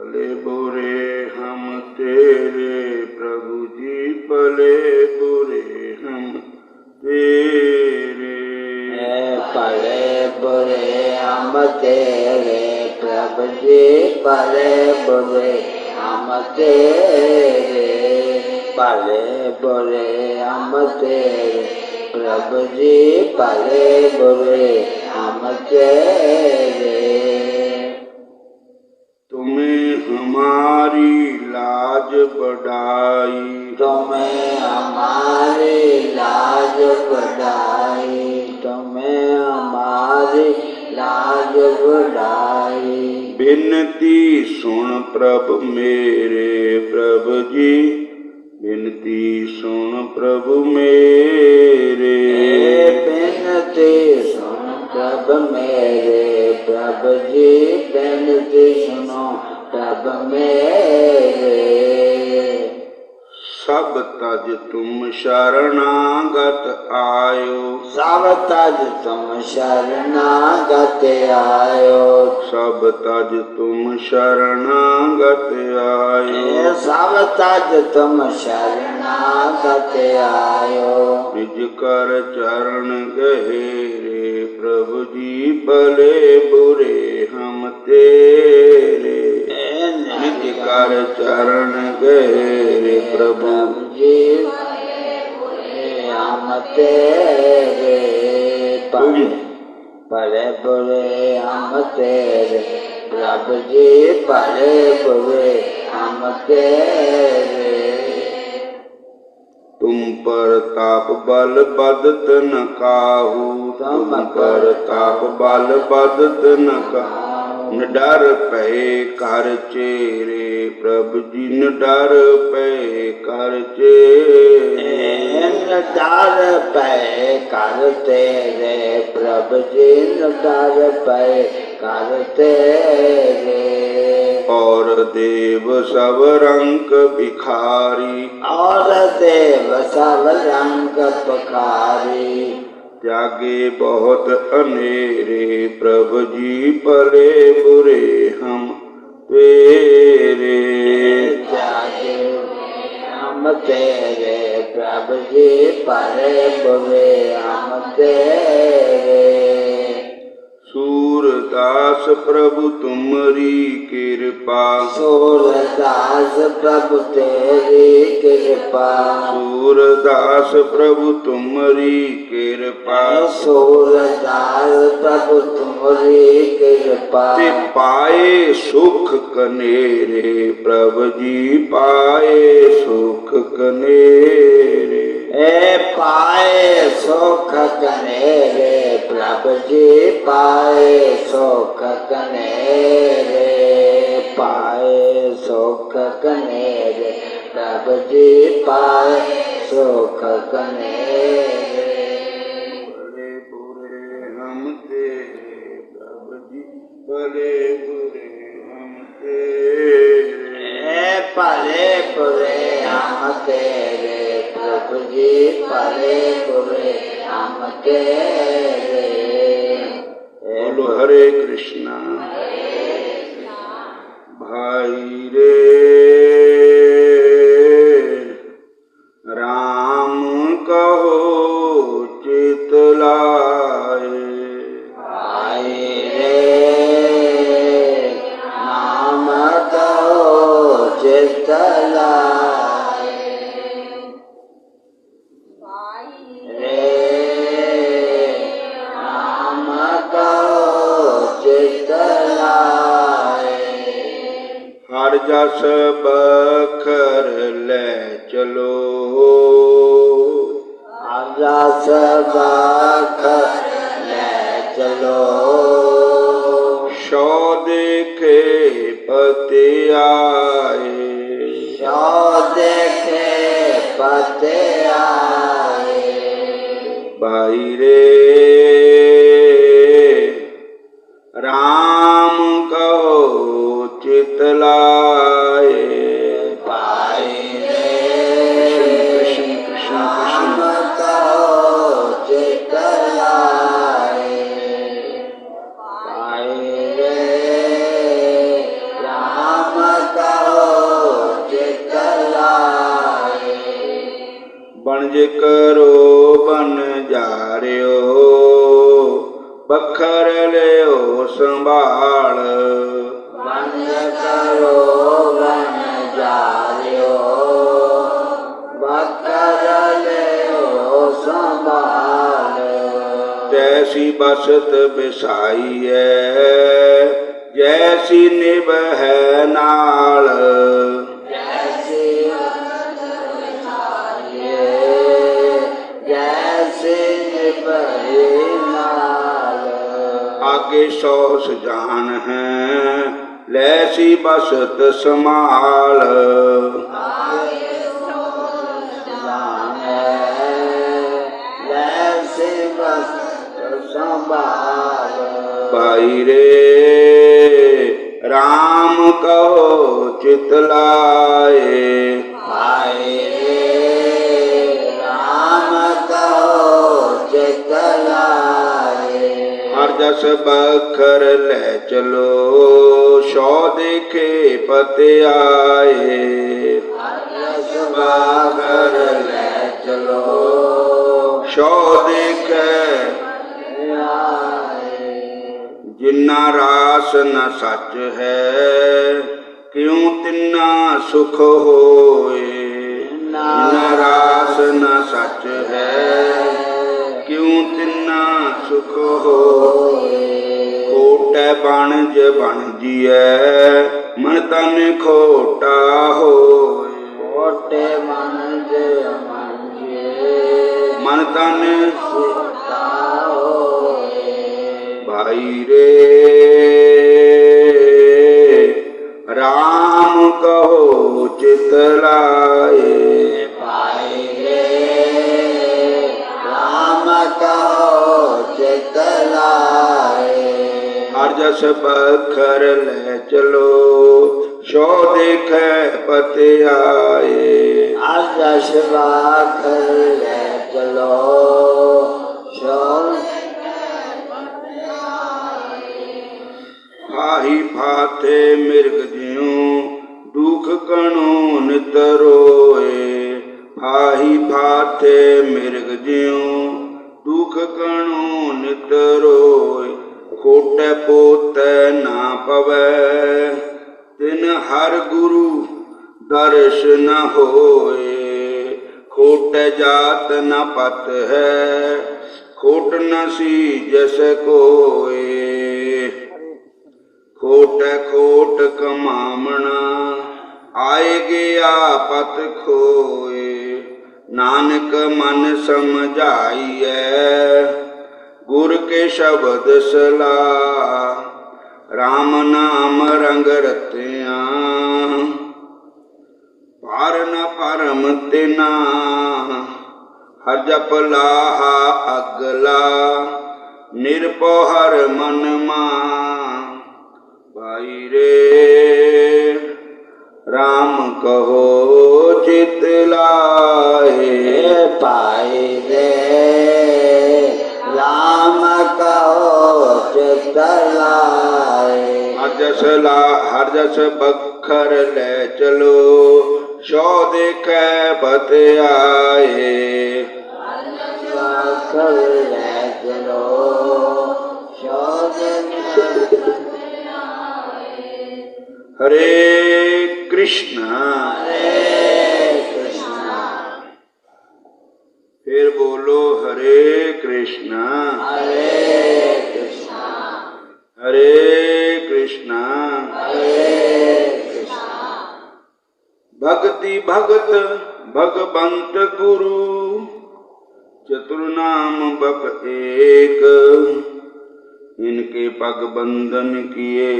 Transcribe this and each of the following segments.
भले बुरे हम तेरे प्रभु जी, भले बुरे हम तेरे। भले बुरे हम तेरे प्रभु जी, भले बुरे हम तेरे। भले बुरे हम तेरे प्रभु जी, भले बुरे हम तेरे। तुम्हें हमारी लाज बढ़ाई, तुम्हें हमारी लाज बढ़ाई, तुम्हें हमारी लाज बढ़ाई। बिनती सुन प्रभु मेरे प्रभु जी, बिनती सुन प्रभु मेरे। बिनती सुन प्रभु मेरे प्रभु जी, बिनती सुनो प्रभु मेरे। सब तज तुम शरणागत आयो, सब तज तुम शरणागत आयो, सब तज तुम शरणागत आयो। सब तज तुम शरणागत आयो। निज कर चरण गहेरे प्रभु जी, भले बुरे हम तेरे। निज कर चरण गहेरे प्रभु जी, हम तेरे। भले बुरे हम तेरे प्रभु जी, भले बुरे हम तेरे। तुम पर ताप बल बदत न काहू, तुम पर ताप बल बदत न काहू। न डर पे कर चेरे प्रभु जी, न डर पे कर चेरे। न डर पे कर तेरे प्रभु जी, न डर पे कर तेरे। और देव सब रंग भिखारी, और देव सब रंग भिखारी। त्यागे बहुत अनेरे प्रभु जी, भले बुरे हम तेरे। त्यागे हम तेरे प्रभु जी, भले बुरे हम तेरे। सूरदास प्रभु तुमरी कृपा, सूरदास प्रभु तेरी कृपा। सूरदास प्रभु तुमरी कृपा। सूरदास प्रभु तुमरी कृपा। ते पाए सुख कनेरे प्रभु जी, पाए सुख कनेरे। पाए सुख कनेरे प्रभु जी, पाए सुख कनेरे। पाए सुख कनेरे प्रभु जी, पाए सुख कनेरे। भले बुरे हम तेरे प्रभु जी, भले बुरे हम तेरे। भले बुरे हम तेरे प्रभु जी, भले बुरे हम तेरे। बोलो हरे कृष्णा। भाई रे राम कहो चितलाए, भाई रे नाम कहो चितलाए। रे नाम कहो चितलाए। हर जस बखर ले चलो, हर जस बखर ले चलो। सौ देखे पति आए, सौ देखे पति आए। भाई रे राम कहो चितलाए। भाई रे कृष्ण कृष्ण राम कृष्ण कहो चितलाए। भाई रे राम करो बन जारियो, बखर लियो संभाल। बंद करो बन जारियो, बखर लियो संभाल। जैसी बसत बिसाई है, जैसी निभ है नाल। जैसी जैसे निभे नाल। आगे सौ सजान है, लैसी बसत समाल। भाई रे राम कहो चित लाए, भाई रे राम कहो चित लाए। हर जस बखर ले चलो, सौ देखे पते आए। जस बखर ले चलो, सौ देखे जिन्ना रास न सच है, क्यों तिन्ना सुख होए। जिन्ना रास न सच है, क्यों तिन्ना सुख होए। खोटे बनज बन जिए, मन तन खोटा होए। खोटे बनज बन जिए, मन तन खोटा होए। भाई रे राम कहो चित लाए। भाई रे राम कहो चित लाए। हर जस बखर ले चलो, सौ देखे पते आए। हर जस बखर ले चलो, सौ फाही फाथे मिर्ग ज्यों, दुख कणो नित रोए। फाही फाथे मिर्ग ज्यों, दुख कणो नित रोए। खोटे पोते ना पवै, तिन हर गुरु दर्श न होए। खोटे जात न पत है, खोट न सीजस कोए। खोट खोट कमामना, आए गया पत खोए। नानक मन समझाइए, गुर के शब्द सलाह। राम नाम रंग रतिया, पार न परम तिना। हर जप लाहा अगला, निरपो हर मन मान। भाई रे राम कहो चित लाए। भाई रे राम कहो चित लाए। हर जस बखर ले चलो, सौ देखे पत आए। बखर ले चलो, सौ देखे। हरे कृष्ण फिर बोलो हरे कृष्ण हरे कृष्ण भक्ति भगत भगवंत गुरु चतुर्नाम बप एक। इनके पग बंधन किए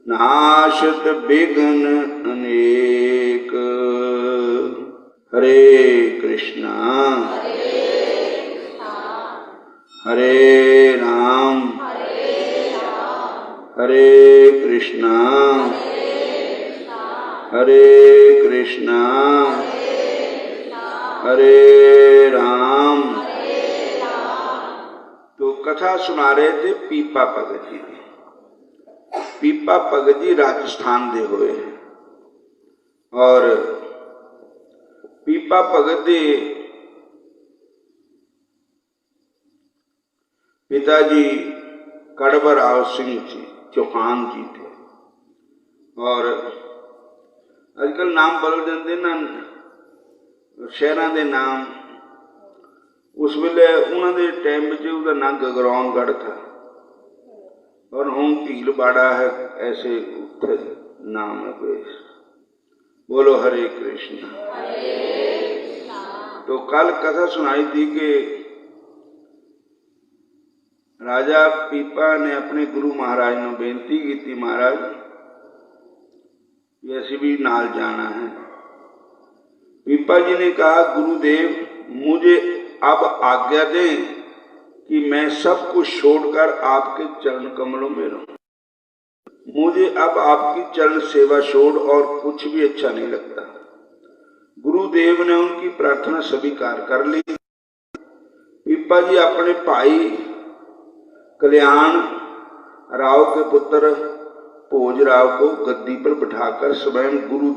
नाशत विघ्न अनेक। हरे कृष्णा हरे राम हरे कृष्णा हरे कृष्णा हरे राम। तो कथा सुना रहे थे पीपा भगत जी। पीपा भगत जी राजस्थान दे हुए हैं और पीपा भगत जी पिताजी कड़बराव सिंह जी चौहान जी थे। और अजकल नाम बदल जाते ना शहरों के नाम। उस वेले उन्होंने टाइम में उसका नाम गगरौनगढ़ था और हूँ भीलवाड़ा है, ऐसे उत्थे नाम है कोई। बोलो हरे कृष्ण। तो कल कथा सुनाई थी कि राजा पीपा ने अपने गुरु महाराज ने बेनती की थी, महाराज ये असी भी नाल जाना है। पीपा जी ने कहा, गुरुदेव मुझे अब आज्ञा दें कि मैं सब कुछ छोड़कर आपके चरण कमलों में रहूं। मुझे अब आपकी चरण सेवा छोड़ और कुछ भी अच्छा नहीं लगता। गुरुदेव ने उनकी प्रार्थना स्वीकार कर ली। पीपा जी अपने भाई कल्याण राव के पुत्र भोजराव को गद्दी पर बिठाकर स्वयं गुरु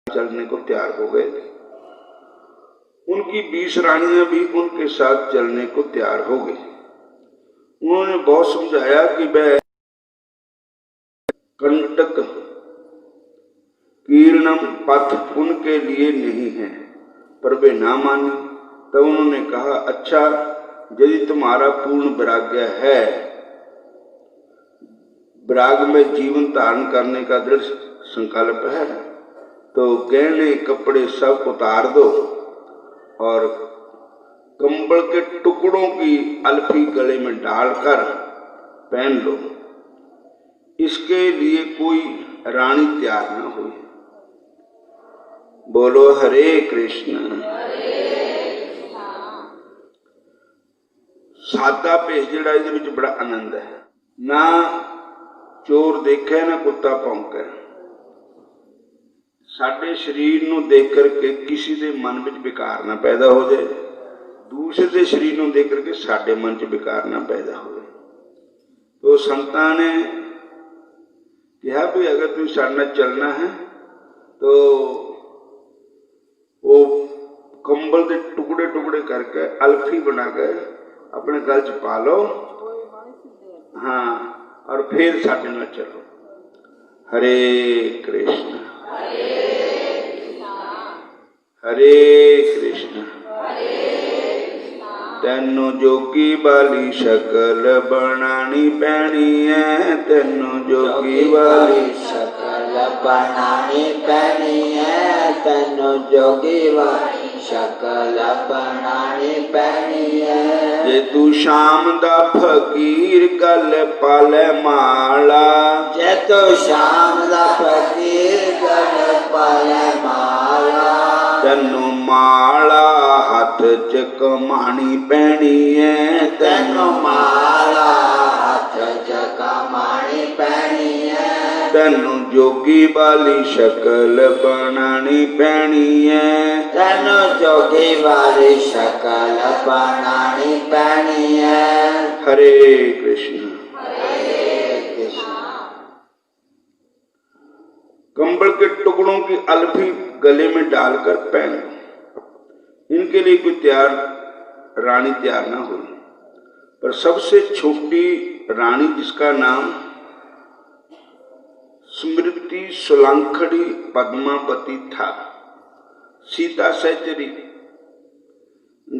चलने को तैयार हो गए। उनकी 20 रानियां भी उनके साथ चलने को तैयार हो गई। उन्होंने बहुत समझाया कि वह कंटक कीर्णम पथ उनके लिए नहीं है, पर वे ना मानी। तब उन्होंने कहा, अच्छा यदि तुम्हारा पूर्ण वैराग्य है, वैराग में जीवन धारण करने का दृढ़ संकल्प है, तो गहने कपड़े सब उतार दो और कंबल के टुकड़ों की अल्फी गले में डालकर पहन लो। इसके लिए कोई रानी तैयार न हुई। बोलो हरे कृष्ण। सादा भेष जिहड़ा इहदे विच बड़ा आनंद है। ना चोर देखे ना कुत्ता भौंके। साडे शरीर नूं देख करके किसी के मन में विकार ना पैदा हो जाए, दूसरे के शरीर नूं देख करके साडे मन च विकार ना पैदा हो। तो संतां ने कहा भी अगर तुम साडे नाल चलना है तो वो कंबल के टुकड़े टुकड़े करके अल्फी बना कर अपने गल च पा लो, हाँ, और फिर साडे नाल चलो। हरे कृष्ण हरे कृष्ण। तेनों जोगी वाली शकल बनानी पैनी है, तेनों जोगी वाली शकल बनानी पैनी है, तेनों जोगी वाली शकल बनानी पैनी है। जे तू शाम दा फकीर गल पाले माला, जे तू शाम दा फकीर गल पाले माला, तेनों माला हाथ च कमानी पैनी है, तेनों माला हाथ च कमानी पैनी है। तेनों जोगी वाली शकल बनानी पैनी है, तेनों जोगी वाली शकल बनानी पैनी है। हरे कृष्ण। कंबल के टुकड़ों की अल्फी गले में डालकर पहन। इनके लिए कोई रानी तैयार ना हुई, पर सबसे छोटी रानी जिसका नाम स्मृति सुलंखड़ी पद्मावती था, सीता सहचरी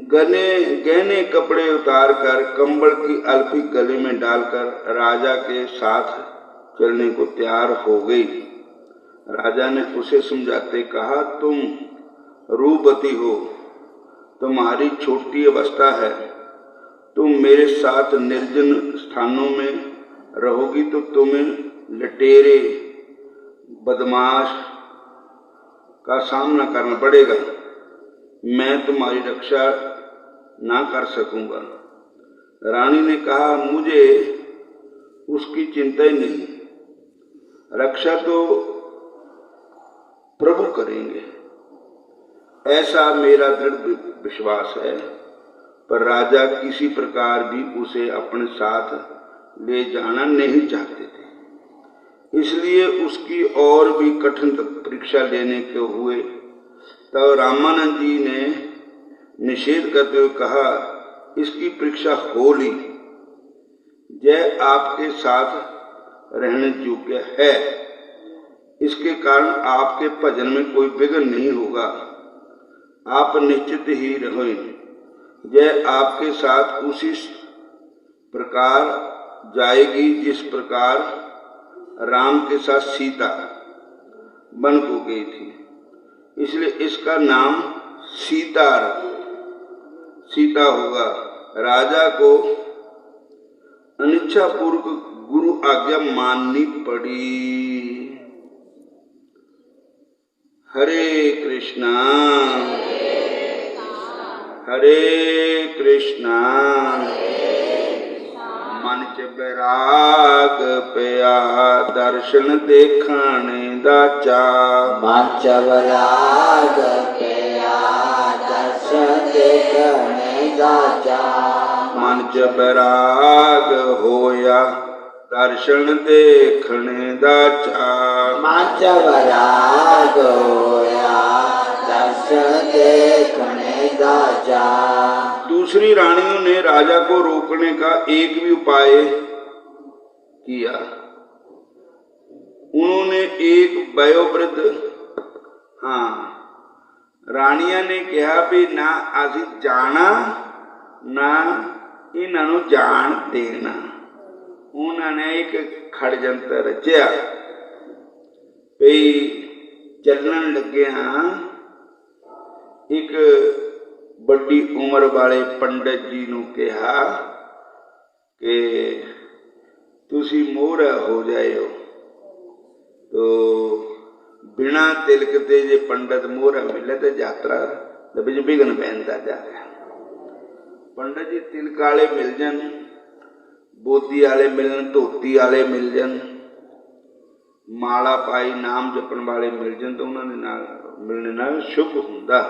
गहने कपड़े उतारकर कंबल की अल्फी गले में डालकर राजा के साथ चलने को तैयार हो गई। राजा ने उसे समझाते कहा, तुम रूपवती हो, तुम्हारी छोटी अवस्था है, तुम मेरे साथ निर्जन स्थानों में रहोगी तो तुम्हें लटेरे बदमाश का सामना करना पड़ेगा, मैं तुम्हारी रक्षा ना कर सकूंगा। रानी ने कहा, मुझे उसकी चिंता ही नहीं, रक्षा तो प्रभु करेंगे, ऐसा मेरा दृढ़ विश्वास है। पर राजा किसी प्रकार भी उसे अपने साथ ले जाना नहीं चाहते थे, इसलिए उसकी और भी कठिन परीक्षा लेने के हुए। तब रामानंद जी ने निषेध करते हुए कहा, इसकी परीक्षा हो ली यह आपके साथ रहने योग्य है। इसके कारण आपके भजन में कोई विघ्न नहीं होगा। आप निश्चित ही रहे। यह आपके साथ उसी प्रकार जाएगी जिस प्रकार राम के साथ सीता वन को गई थी। इसलिए इसका नाम सीता होगा। राजा को अनिच्छा पूर्वक गुरु आज्ञा माननी पड़ी। हरे कृष्णा हरे कृष्णा मन च बैराग पिया दर्शन देखने दा चा। मन च बैराग पिया दर्शन देखने दा चा। मन च बैराग होया दर्शन देखने दा चा। मन च बैराग होया दर्शन देखने दा चा। दूसरी रानियों ने राजा को रोकने का एक भी उपाय किया। उन्होंने एक वयोवृद्ध रानिया ने कहा भी ना असी जाना ना इन्हों जान देना। उन्होंने एक खड़जंतर रचिया भी चलन लगे एक बड़ी उम्र वाले पंडित जी नूं कहा कि तुसी मोहरा हो जाओ। तो बिना तिलक ते जे पंडित मोहरा मिले तो यात्रा विच विघन पैंदा जा रहा। पंडित जी तिलक वाले मिल जान, बोधी वाले मिलन, धोती वाले मिल जान, माला पाई नाम जपण वाले मिल जान तो उन्होंने नाल मिलने नाल शुभ हुंदा।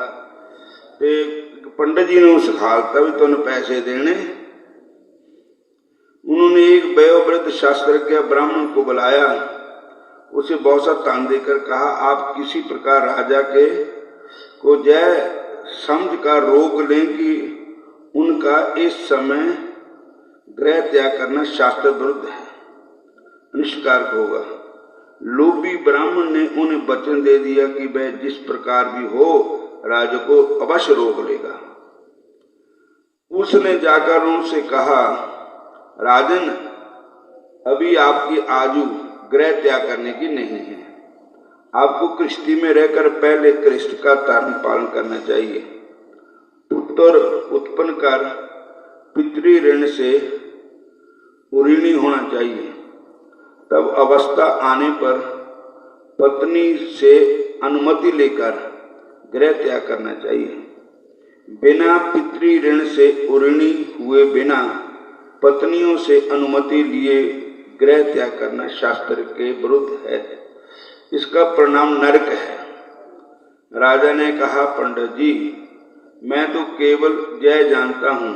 ते पंडित जी ने सिखालता भी तुहानूं पैसे देने। उन्होंने एक वयोवृद्ध शास्त्रज्ञ ब्राह्मण को बुलाया, उसे बहुत सा धन देकर कहा आप किसी प्रकार राजा के को जय समझ का रोक लें कि उनका इस समय गृह त्याग करना शास्त्र विरुद्ध है, निष्कारक होगा। लोभी ब्राह्मण ने उन्हें वचन दे दिया कि वह जिस प्रकार भी हो राजा को अवश्य रोक लेगा। उसने जाकर उनसे कहा राजन अभी आपकी आयु गृह त्याग करने की नहीं है। आपको कृष्टि में रहकर पहले कृष्ण का धर्म पालन करना चाहिए। पुत्र उत्पन्न कर पितृ ऋण से ऋणी होना चाहिए। तब अवस्था आने पर पत्नी से अनुमति लेकर गृह त्याग करना चाहिए। बिना पितृ ऋण से ऋणी हुए बिना पत्नियों से अनुमति लिए गृह त्याग करना शास्त्र के विरुद्ध है। इसका परिणाम नरक है। राजा ने कहा पंडित जी मैं तो केवल यह जानता हूं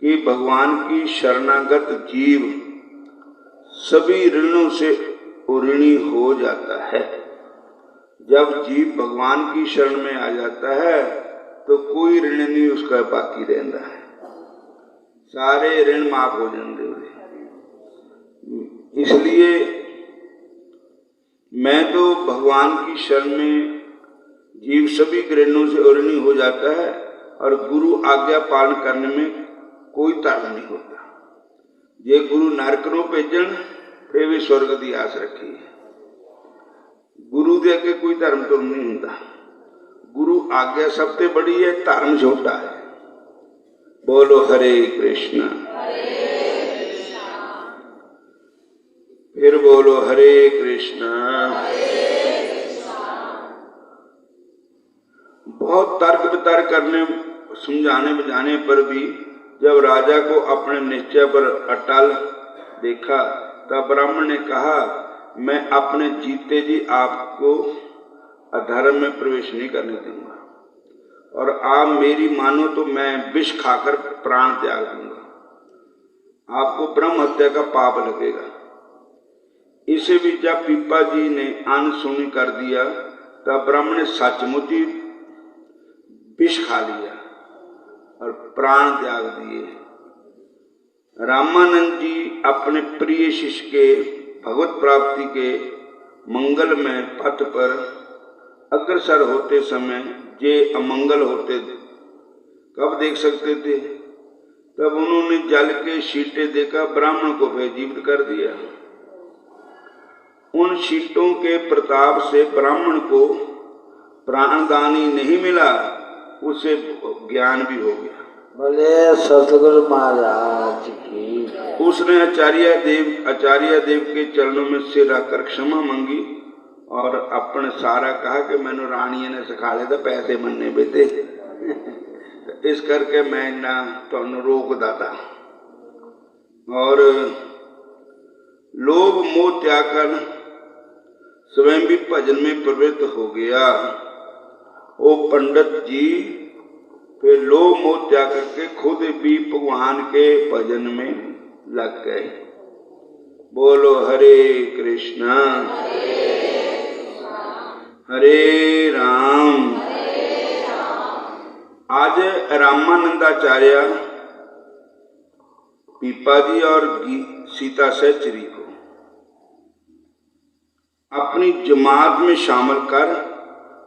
कि भगवान की शरणागत जीव सभी ऋणों से ऋणी हो जाता है। जब जीव भगवान की शरण में आ जाता है तो कोई ऋण नहीं उसका बाकी रहता है, सारे ऋण माफ हो जाते हैं। इसलिए मैं तो भगवान की शरण में जीव सभी ऋणों से ऋणी हो जाता है और गुरु आज्ञा पालन करने में कोई धर्म नहीं होता। जे गुरु नरक नूं भेजण फिर भी स्वर्ग की आस रखी है। गुरु के अगे कोई धर्म तुम नहीं होता। गुरु आज्ञा सबसे बड़ी है, धर्म छोटा है। बोलो हरे कृष्ण। फिर बोलो हरे कृष्ण। बहुत तर्क वितर्क करने समझाने बुझाने पर भी जब राजा को अपने निश्चय पर अटल देखा तब ब्राह्मण ने कहा मैं अपने जीते जी आपको अधर्म में प्रवेश नहीं करने दूंगा और आप मेरी मानो तो मैं विष खाकर प्राण त्याग दूंगा। आपको ब्रह्म हत्या का पाप लगेगा। इसे भी जब पीपा जी ने अनसुनी कर दिया तब ब्राह्मण ने सचमुच ही विष खा लिया और प्राण त्याग दिए। रामानंद जी अपने प्रिय शिष्य के भगवत प्राप्ति के मंगल में पथ पर अग्रसर होते समय जे अमंगल होते कब देख सकते थे? तब उन्होंने जल के छींटे देकर ब्राह्मण को बेजीवित कर दिया। उन छींटों के प्रताप से ब्राह्मण को प्राणदानी नहीं मिला, उसे ज्ञान भी हो गया। बोले सतगुरु महाराज की। उसने आचार्य देव के चरणों में सिर रखकर क्षमा मांगी और अपने सारा कहा कि मैंने रानिया ने सिखा लिया था पैसे मनने बेटे, इस करके मैं ना तो रोक दाता। और लोभ मोह त्याग कर स्वयं भी भजन में प्रवृत्त हो गया। वो पंडित जी फिर लोभ मोह त्याग करके खुद भी भगवान के भजन में लग गए। बोलो हरे कृष्णा हरे राम। आज रामानंदाचार्य पीपा जी और सीता सहचरी को अपनी जमात में शामिल कर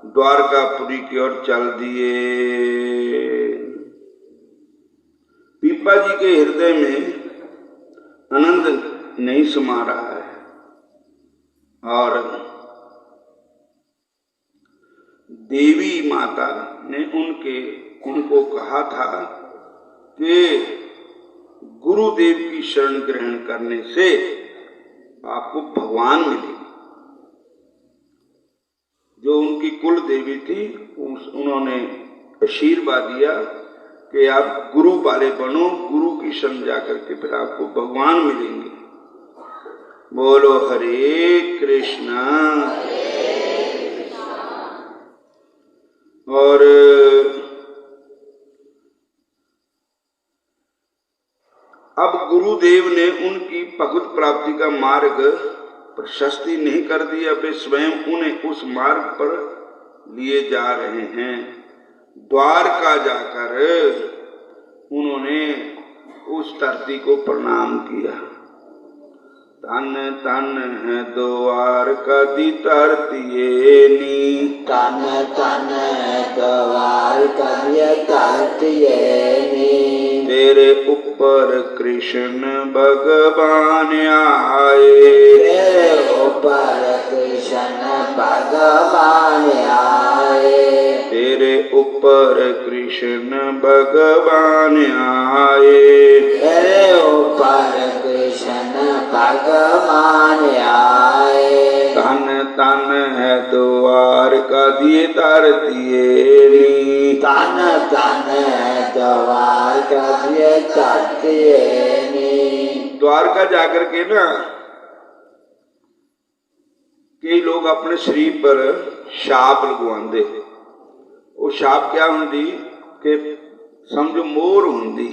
द्वारकापुरी की ओर चल दिए। पीपा जी के हृदय में आनंद नहीं समा रहा है और देवी माता ने उनको कहा था कि गुरुदेव की शरण ग्रहण करने से आपको भगवान मिलेंगे। जो उनकी कुल देवी थी उन्होंने आशीर्वाद दिया कि आप गुरु वाले बनो, गुरु की शरण जाकर के फिर आपको भगवान मिलेंगे। बोलो हरे कृष्णा। और अब गुरुदेव ने उनकी भगवत प्राप्ति का मार्ग प्रशस्ति नहीं कर दिया, वे स्वयं उन्हें उस मार्ग पर लिए जा रहे हैं। द्वारका जाकर उन्होंने उस धरती को प्रणाम किया। तन तन है द्वारका दी धरती नी, तन तन द्वारका दी धरती नी, तेरे ऊपर कृष्ण भगवान आए, तेरे ऊपर कृष्ण भगवान आए, तेरे ऊपर कृष्ण भगवान आए, तेरे ऊपर कृष्ण भगवान आए। तन तन है द्वारका दी धरती नी, तन तन द्वारका दी धरती नी। द्वारका जाकर के ना कई लोग अपने शरीर पर छाप लगवाते। वो छाप क्या होंगी कि समझो मोर होंगी,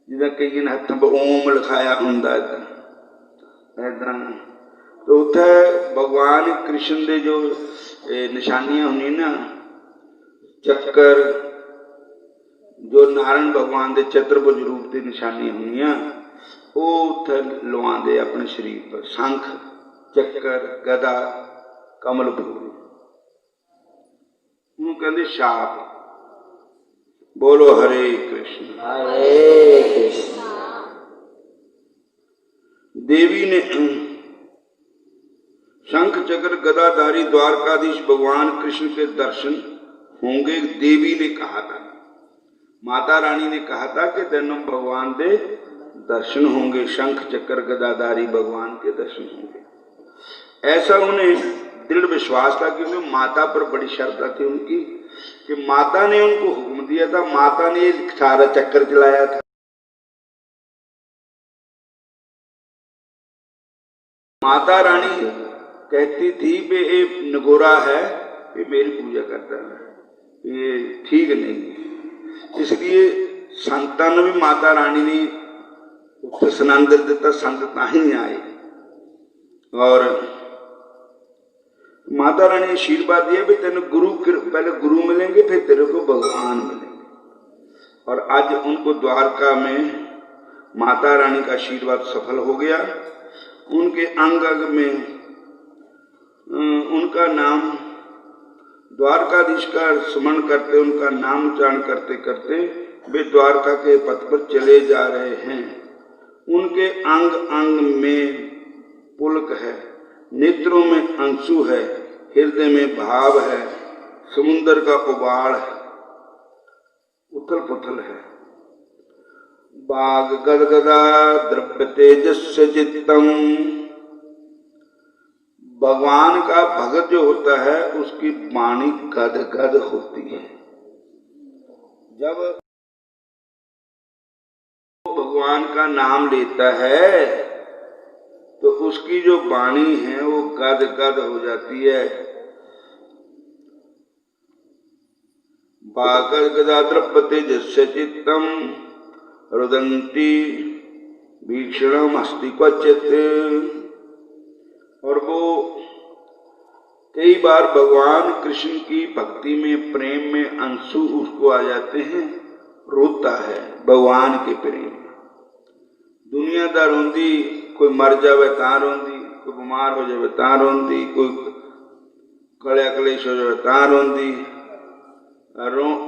जिदा कई हथों पर ओम लिखाया होंदा ऐदा। तो उत्थे भगवान कृष्ण दे जो निशानियां होनी ना, चक्कर जो नारायण भगवान के चतुर्भुज रूप की निशानियां होनिया, वो उत्थे लवांदे अपने शरीर पर। शंख चक्कर गदा कमल फूल कहते छाप। बोलो हरे कृष्ण हरे कृष्ण। देवी ने शंख चक्र गदाधारी द्वारकाधीश भगवान कृष्ण के दर्शन होंगे। देवी ने कहा था, माता रानी ने कहा था कि तेनों भगवान के दर्शन होंगे, शंख चक्र गदाधारी भगवान के दर्शन होंगे। ऐसा उन्हें दृढ़ विश्वास था, क्योंकि माता पर बड़ी श्रद्धा थी उनकी कि माता ने उनको हुक्म दिया था, माता ने सारा चक्कर चलाया था। माता रानी कहती थी कि ये नगोरा है, ये मेरी पूजा करता है, ये ठीक नहीं। इसलिए संतान ने भी माता रानी ने उत्तर सनंदर दिता, संत ताही आए। और माता रानी ने आशीर्वाद दिया भी तेन गुरु, पहले गुरु मिलेंगे फिर तेरे को भगवान मिलेंगे। और आज उनको द्वारका में माता रानी का आशीर्वाद सफल हो गया। उनके अंग अंग में उनका नाम, द्वारकाधीश का स्मरण करते, उनका नाम उच्चारण करते करते वे द्वारका के पथ पर चले जा रहे हैं। उनके अंग अंग में पुलक है, नेत्रों में अंशु है, हृदय में भाव है, समुद्र का उबाड़ है, उथल पुथल है। बाग गदगदा द्रव्य तेजस्य चित्तम। भगवान का भगत जो होता है उसकी वाणी गदगद होती है। जब भगवान का नाम लेता है तो उसकी जो वाणी है वो गदगद हो जाती है। बाग गदगदा द्रव्य तेजस्य चित्तम रुदंती भीषणम अस्ति क्वचित। और वो कई बार भगवान कृष्ण की भक्ति में, प्रेम में अंशु उसको आ जाते हैं, रोता है भगवान के प्रेम। दुनिया दा रोंदी, कोई मर जावे तां रोंदी, कोई बीमार हो जावे तां रोंदी, कोई कलिया कलेश हो जावे तां रोंदी।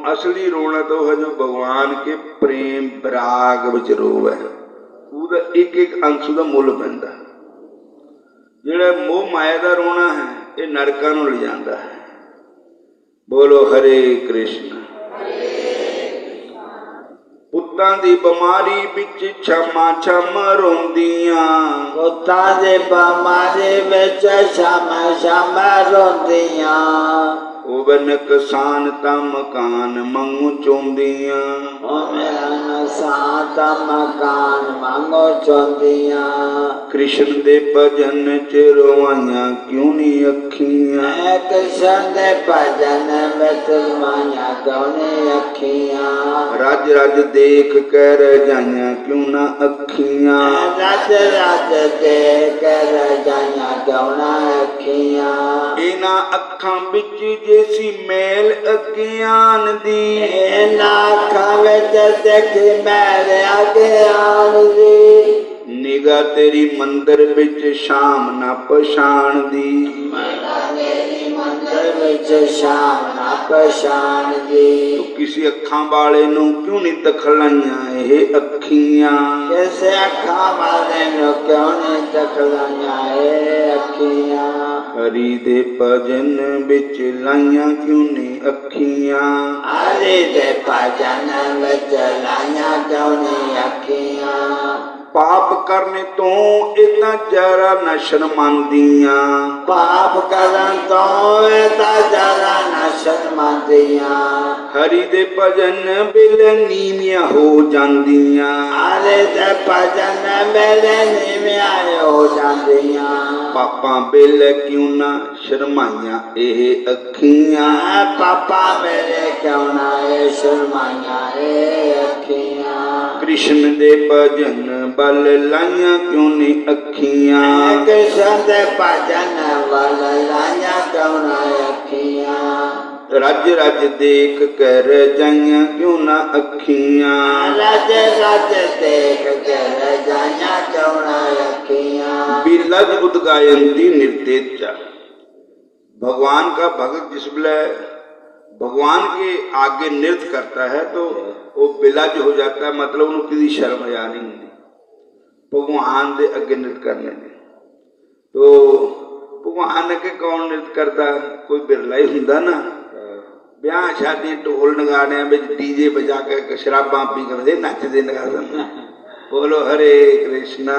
असली रोना तो है जो भगवान के प्रेम विराग विच रोवे, ਉਹਦਾ एक एक अंशु का मुल पैंदा। ਜਿਹੜਾ मोह माया का रोना है ये नरकां नूं ले जांदा है। बोलो हरे कृष्ण। पुत्तां दी बीमारी विच छमा छम रोंदियां, पुत्तां दी बीमारी विच छमा छम रोंदियां। ओ नकसान ता मकान मंगू चोंदियां, ओ मेरा नकसान ता मकान मंगू चोंदियां। कृष्ण दे भजन च रोवाइयां क्यों नी अखियां, कृष्ण दे भजन विच रोवाइयां क्यों नी अखियां। रज रज देख कर रजाइयां क्यों ना अखियां, रज रज देख कर रजाइयां क्यों ना अखियां। इना अखां विच जैसी मैल अज्ञान दी, इना अखां विच देखी मैल अज्ञान दी। निगाह तेरी मंदिर विच शाम ना पछाण दी, तेरी मंदिर विच शाम ना पछाण दी। तो किसी अखां वाले नूं क्यों नहीं तखलाइयां ये अखियां, किसी अखां वाले नूं क्यों नहीं तखलाइयां ये अखियां। हरि दे भजन विच लाइयां क्यों नहीं अखियां, हरि दे भजन विच लाइयां क्यों नहीं अखियां। पाप करने तो इतना जरा न शर्मांदियां, पाप करन तो इतना जरा न शर्मांदियां। हरि दे भजन बिल नीवियां हो जांदियां, हरि दे भजन बिल नीवियां हो जांदियां। पापा बिल क्यों ना शर्माइयां ये अखियां, पापा मेरे क्यों ना ये शर्माइयां ये अखियां। कृष्ण दे भजन बल लाइयां क्यों नहीं अखियां, कृष्ण दे भजन बल लाइयां क्यों ना अखियां। रज रज देख कर जाइयां क्यों ना अखियां, रज रज देख कर जाइयां क्यों ना अखियां। बिलज उदगायंती निर्तेजा। भगवान का भक्त जिस वेले भगवान के आगे नृत्य करता है तो वो बिलज हो जाता है, मतलब उन्हें किसी शर्म या नहीं होती भगवान के अगे नृत्य करने में। तो भगवान के कौन नृत्य करता, कोई बिरला ही हुंदा ना। ब्याह शादी ढोल नगाड़िया में डीजे बजा के शराबा पी कर नचते नगाते। बोलो हरे कृष्णा।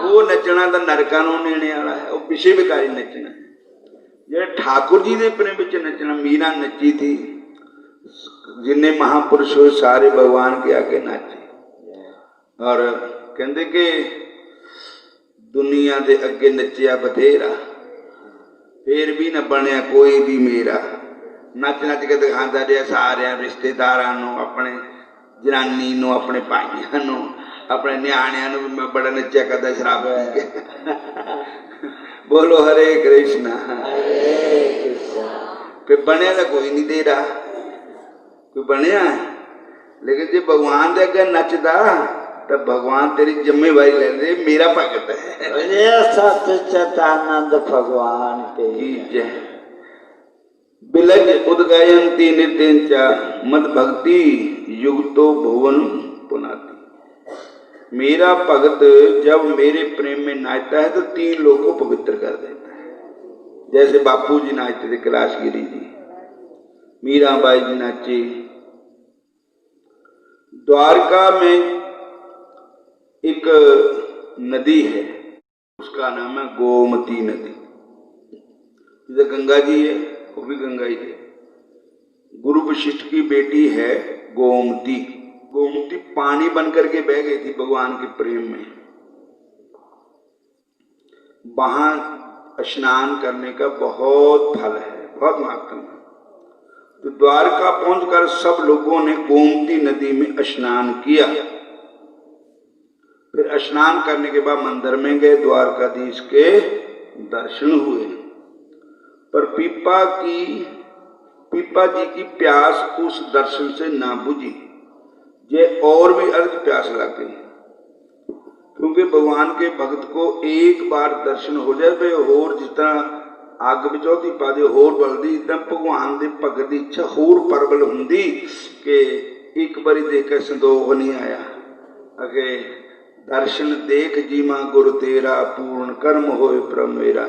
वो नचना तो नरकां नूं नेणे वाला है, वो पिछे विकारी नचना। जो ठाकुर जी के प्रेम विच नचना, मीरा नची थी, जिन्ने महापुरुष हुए सारे भगवान के आगे नाचे। और कहते कि दुनिया के अगे नचिया बथेरा, फिर भी न बनया कोई भी मेरा। नच नच के दिखाता रहा सारे रिश्तेदारां नूं, अपने जनानी नूं, अपने भाइयों नूं, अपने न्याणियां नूं। मैं बड़ा नचिया करता शराब पी के। बोलो हरे कृष्णा। फिर बनया तो कोई नहीं दे रहा। कोई बनया है। लेकिन जो भगवान दे अगे नचदा तो भगवान तेरी जिम्मेवारी ले ले, मेरा भगत है। ये सत्य चिदानंद भगवान के जय। बिलज उदगायंती नित्यंचा मद भक्ति युक्तो भुवन पुनाति। मेरा भगत जब मेरे प्रेम में नाचता है तो 3 लोग को पवित्र कर देता है। जैसे बापू जी नाचते थे, कैलाशगिरी जी, मीराबाई जी नाचे। द्वारका में एक नदी है, उसका नाम है गोमती नदी। जैसे गंगा जी है, वो भी गंगा ही है। गुरु वशिष्ठ की बेटी है गोमती। गोमती पानी बन करके बह गई थी भगवान के प्रेम में। वहां स्नान करने का बहुत फल है, बहुत महत्व है। तो द्वारका पहुंचकर सब लोगों ने गोमती नदी में स्नान किया। फिर स्नान करने के बाद मंदिर में गए, द्वारकाधीश के दर्शन हुए। पर पीपा जी की प्यास उस दर्शन से ना बुझी, ये और भी अधिक प्यास लग गई। क्योंकि भगवान के भक्त को एक बार दर्शन हो जाए वे होर जितना अग बिचौती पा दे होर बलदी, इतना भगवान के भगत की इच्छा होर प्रबल हुंदी कि एक बारी देख के संदोख नहीं आया। अगे दर्शन देख जीवा गुरु तेरा, पूर्ण कर्म होए प्रभु मेरा।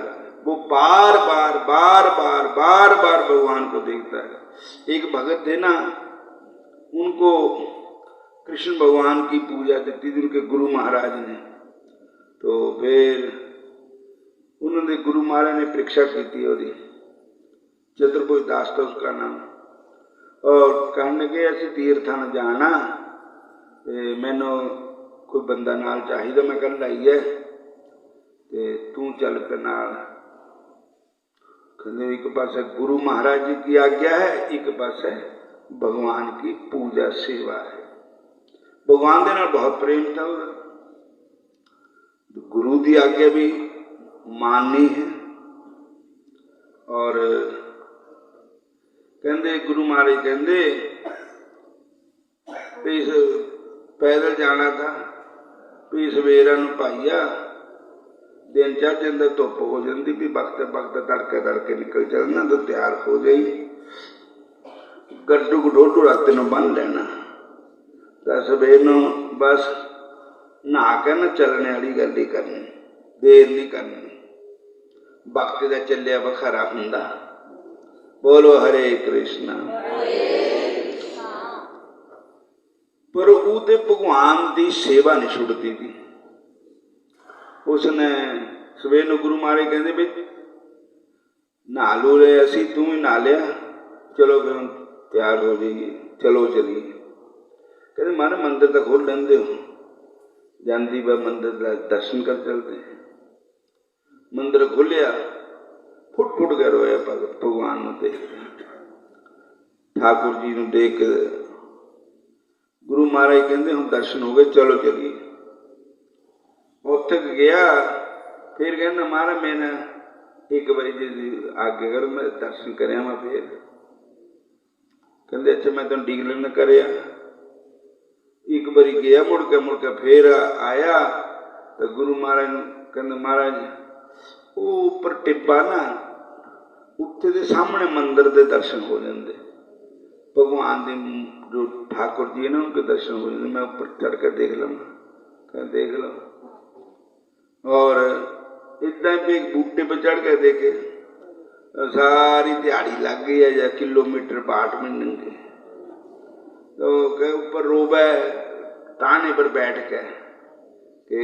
वो बार बार भगवान को देखता है। एक भगत थे ना, उनको कृष्ण भगवान की पूजा देती थी उनके गुरु महाराज ने। तो फिर उन्होंने गुरु महाराज ने परीक्षा की थी, और चतुर्भुज दास था उसका नाम। और कहने लगे ऐसे तीर्थां जाना, मैनू कोई बंदा नाल चाहिए, मैं कल आई है ते तू चल पे नाल। कहते एक पास गुरु महाराज जी की आज्ञा है, एक पास है भगवान की पूजा सेवा है। भगवान के नाल बहुत प्रेम था और गुरु की आज्ञा भी माननी है। और कहते गुरु महाराज कहते इस पैदल जाना था, भी सवेरा नूं पाईया दिन चढ़ जाता, धुप हो जाती, भी वक्त तड़के निकल चलना तो तैयार हो जाई, गड्डू ढोडू रात नूं बन लेना, तो सवेर नूं बस नहा के ना चलने वाली गल ही करनी, देर नहीं करनी। वक्त का चलिया बखरा हुंदा। बोलो हरे कृष्णा। पर उहदे भगवान की सेवा नहीं छुड़ती थी। उसने सवेर नूं गुरु महाराज कहते भी नहा लो रहे असी, तू भी नहा लिया, चलो फिर हम तैयार हो जाइए, चलो चलिए। कहते मारे मंदिर तो खोल लेंदे हो, जाती वह मंदिर का दर्शन कर चलते हैं। मंदिर खुलिया, फुट के रोया भगत भगवान को देख, ठाकुर जी को देख। गुरु महाराज कहते हम दर्शन हो गए, चलो चलिए। उत्थे गया, फिर कहना महाराज मैंने एक बारी जी आगे करो, मैं दर्शन कर मैं। फिर कहते अच्छा मैं तुम ਡੀਕ ਲੈਣਾ करिया। एक बारी गया मुड़ के फिर आया तो गुरु महाराज कहते महाराज वो उपर टिब्बा ना, उत्थे दे सामने मंदिर के दर्शन हो जाते, भगवान के जो ठाकुर जी है ना उनके दर्शन हो जाते। मैं ऊपर चढ़ कर देख लूँगा, कह देख लो। और इदा भी एक बूटे पर चढ़ के देखे, सारी दिहाड़ी लग गई है या किलोमीटर 8 मिनट के। तो कह ऊपर रोबा ताने पर बैठ के कि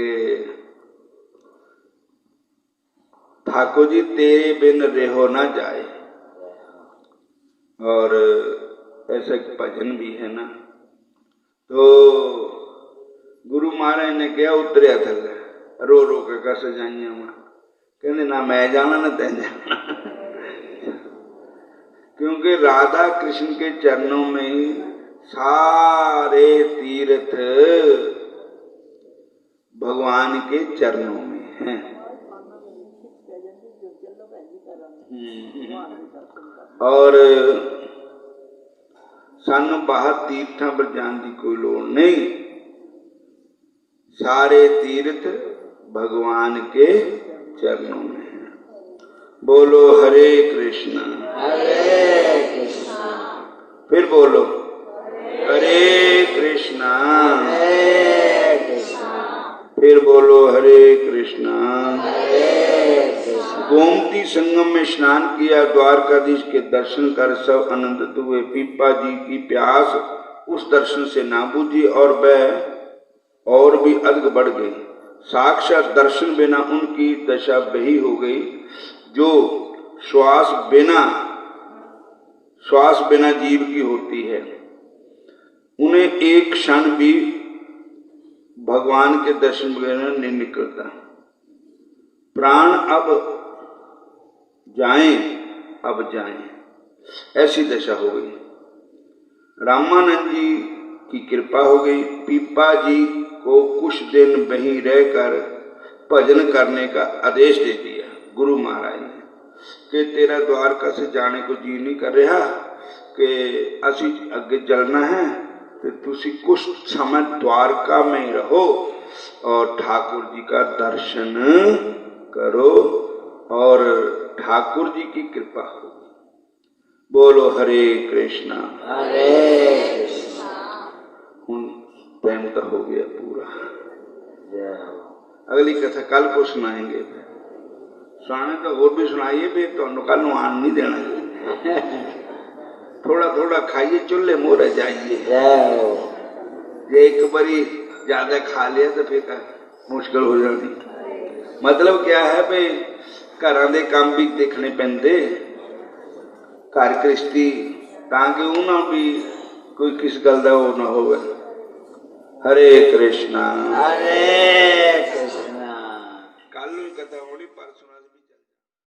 ठाकुर जी तेरे बिन रहो ना जाए। और ऐसा एक भजन भी है ना। तो गुरु महाराज ने क्या उतरिया थले, रो रो के कस जाइया वहां, कहते ना मैं जाना ना तैं जाना। क्योंकि राधा कृष्ण के चरणों में ही सारे तीर्थ भगवान के चरणों में हैं। और सानू बाहर तीर्थां पर जाने की कोई लोड़ नहीं। सारे तीर्थ भगवान के चरणों में हैं। बोलो हरे कृष्णा हरे कृष्णा फिर बोलो हरे कृष्णा हरे कृष्णा फिर बोलो हरे कृष्णा। हरे कृष्णा। गोमती संगम में स्नान किया, द्वारकाधीश के दर्शन कर सब आनंदित हुए। पीपा जी की प्यास उस दर्शन से ना बुझी और वह और भी अधिक बढ़ गई। साक्षात दर्शन बिना उनकी दशा वही हो गई जो श्वास बिना जीव की होती है। उन्हें एक क्षण भी भगवान के दर्शन बिना नहीं निकलता। प्राण अब जाएं, ऐसी दशा हो गई। रामानंद जी की कृपा हो गई। पीपा जी को कुछ दिन वहीं रहकर भजन करने का आदेश दे दिया गुरु महाराज ने कि तेरा द्वारका से जाने को जी नहीं कर रहा कि असी अगे चलना है, तो तुसी कुछ समय द्वारका में ही रहो और ठाकुर जी का दर्शन करो और ठाकुर जी की कृपा हो। बोलो हरे कृष्णा हरे कृष्णा। हुण टाइम तो हो गया पूरा। अगली कथा कल को सुनाएंगे। सुनाने तो और भी सुनाइए, फिर तो कल आन नहीं देना। थोड़ा थोड़ा खाइए, चूल्हे मोरे जाइए। जे एक बारी ज्यादा खा लिया तो फिर मुश्किल हो जाती। मतलब क्या है भाई, घरां दे काम भी देखने पैंदे, घर गृहस्थी, ताकि उन्होंने भी कोई किस गल का वो ना हो। हरे कृष्णा हरे